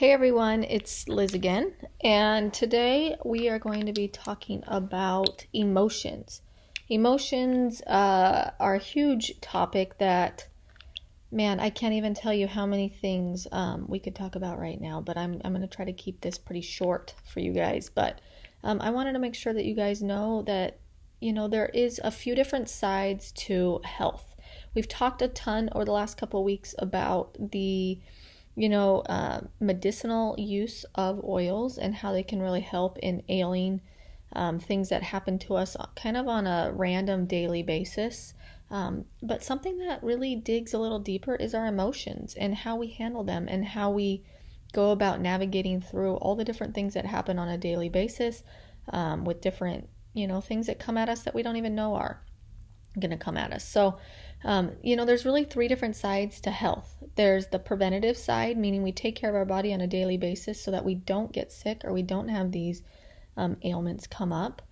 Hey everyone, it's Liz again, and today we are going to be talking about emotions. Emotions are a huge topic that, man, I can't even tell you how many things we could talk about right now, but I'm going to try to keep this pretty short for you guys. But I wanted to make sure that you guys know that, there is a few different sides to health. We've talked a ton over the last couple of weeks about the medicinal use of oils and how they can really help in ailing things that happen to us kind of on a random daily basis. But something that really digs a little deeper is our emotions and how we handle them and how we go about navigating through all the different things that happen on a daily basis with different, things that come at us that we don't even know are going to come at us. So, there's really three different sides to health. There's the preventative side, meaning we take care of our body on a daily basis so that we don't get sick or we don't have these ailments come up.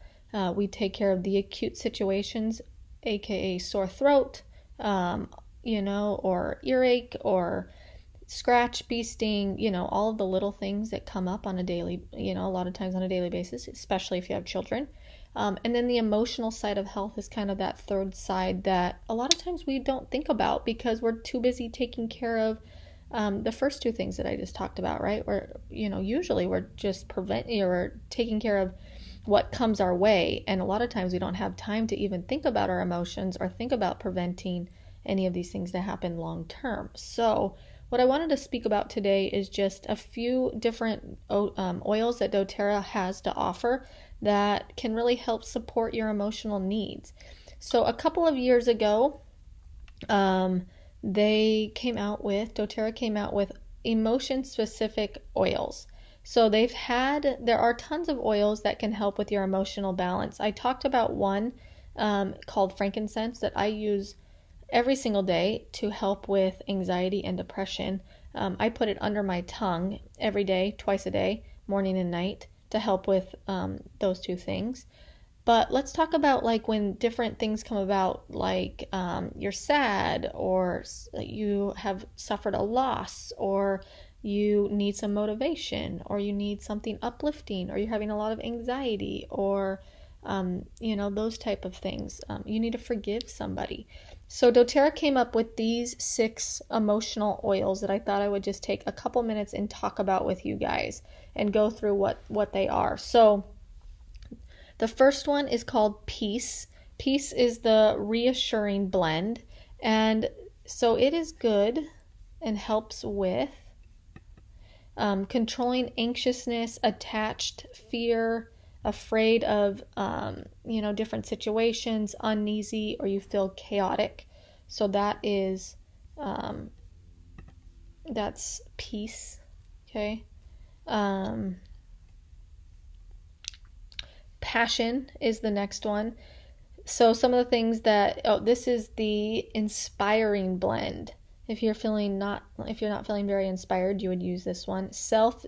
We take care of the acute situations, aka sore throat, or earache or scratch, bee sting, all of the little things that come up on a daily, a lot of times on a daily basis, especially if you have children. And then the emotional side of health is kind of that third side that a lot of times we don't think about because we're too busy taking care of the first two things that I just talked about, right? Usually we're just taking care of what comes our way. And a lot of times we don't have time to even think about our emotions or think about preventing any of these things to happen long term. So what I wanted to speak about today is just a few different oils that doTERRA has to offer that can really help support your emotional needs. So a couple of years ago, doTERRA came out with emotion-specific oils. So there are tons of oils that can help with your emotional balance. I talked about one called frankincense that I use every single day to help with anxiety and depression. I put it under my tongue every day, twice a day, morning and night, to help with those two things. But let's talk about like when different things come about, like you're sad or you have suffered a loss or you need some motivation or you need something uplifting or you're having a lot of anxiety or those type of things. You need to forgive somebody. So doTERRA came up with these 6 emotional oils that I thought I would just take a couple minutes and talk about with you guys and go through what they are. So the first one is called Peace. Peace is the reassuring blend. And so it is good and helps with controlling anxiousness, attached fear, afraid of, different situations, uneasy, or you feel chaotic. So that's peace. Okay. Passion is the next one. So some of the things this is the inspiring blend. If you're not feeling very inspired, you would use this one. Self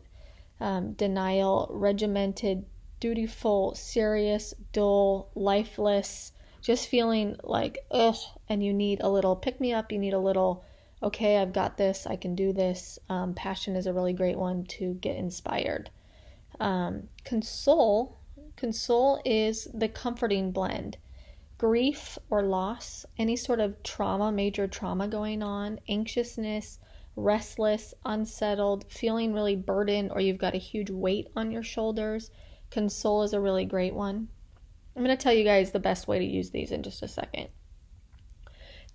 denial, regimented, dutiful, serious, dull, lifeless, just feeling like, ugh, and you need a little pick-me-up, you need a little, okay, I've got this, I can do this. Passion is a really great one to get inspired. Console is the comforting blend. Grief or loss, any sort of trauma, major trauma going on, anxiousness, restless, unsettled, feeling really burdened, or you've got a huge weight on your shoulders. Console is a really great one. I'm going to tell you guys the best way to use these in just a second.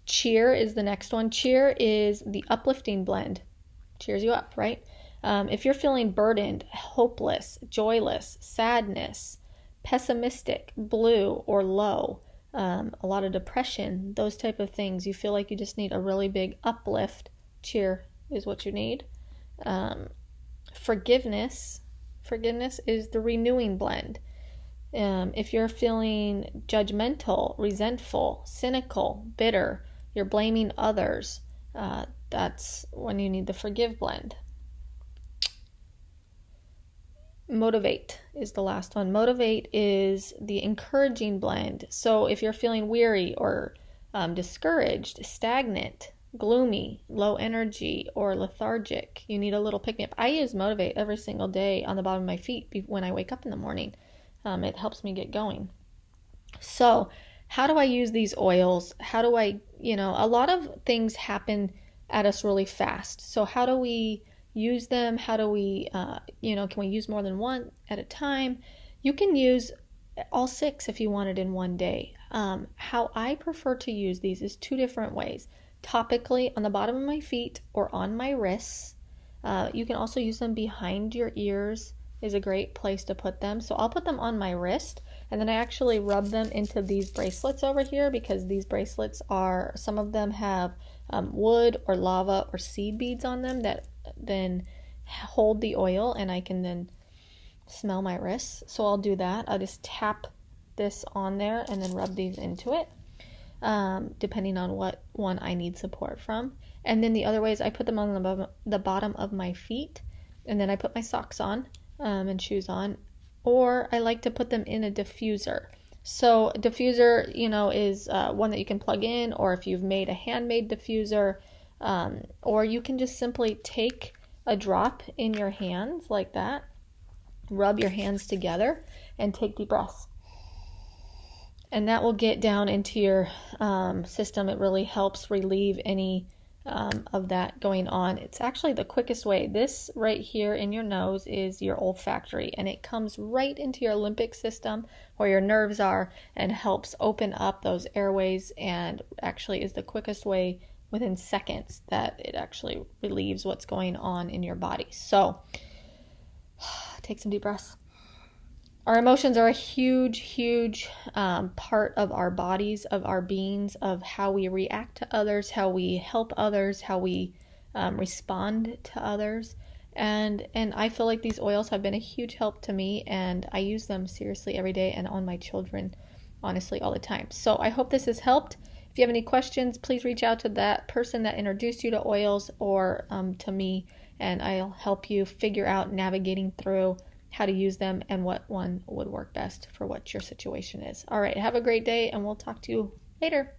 Cheer is the next one. Cheer is the uplifting blend. Cheers you up, right? If you're feeling burdened, hopeless, joyless, sadness, pessimistic, blue, or low, a lot of depression, those type of things, you feel like you just need a really big uplift, cheer is what you need. Forgiveness is the renewing blend. If you're feeling judgmental, resentful, cynical, bitter, you're blaming others, that's when you need the forgive blend. Motivate is the last one. Motivate is the encouraging blend. So if you're feeling weary or discouraged, stagnant, gloomy, low energy, or lethargic, you need a little pick me up. I use Motivate every single day on the bottom of my feet when I wake up in the morning. It helps me get going. So, how do I use these oils? How do I, a lot of things happen at us really fast. So, how do we use them? How do we, can we use more than one at a time? You can use all 6 if you want it in one day. How I prefer to use these is 2 different ways. Topically on the bottom of my feet or on my wrists. You can also use them behind your ears, is a great place to put them. So I'll put them on my wrist, and then I actually rub them into these bracelets over here, because these bracelets some of them have wood or lava or seed beads on them that then hold the oil, and I can then smell my wrists. So I'll do that. I'll just tap this on there and then rub these into it, depending on what one I need support from. And then the other ways, I put them on the bottom of my feet, and then I put my socks on and shoes on, or I like to put them in a diffuser. So a diffuser, is one that you can plug in, or if you've made a handmade diffuser, or you can just simply take a drop in your hands like that, rub your hands together, and take deep breaths. And that will get down into your system. It really helps relieve any of that going on. It's actually the quickest way. This right here in your nose is your olfactory, and it comes right into your limbic system where your nerves are and helps open up those airways, and actually is the quickest way within seconds that it actually relieves what's going on in your body. So take some deep breaths. Our emotions are a huge, huge part of our bodies, of our beings, of how we react to others, how we help others, how we respond to others. And I feel like these oils have been a huge help to me, and I use them seriously every day and on my children, honestly, all the time. So I hope this has helped. If you have any questions, please reach out to that person that introduced you to oils, or to me, and I'll help you figure out navigating through how to use them and what one would work best for what your situation is. All right, have a great day, and we'll talk to you later.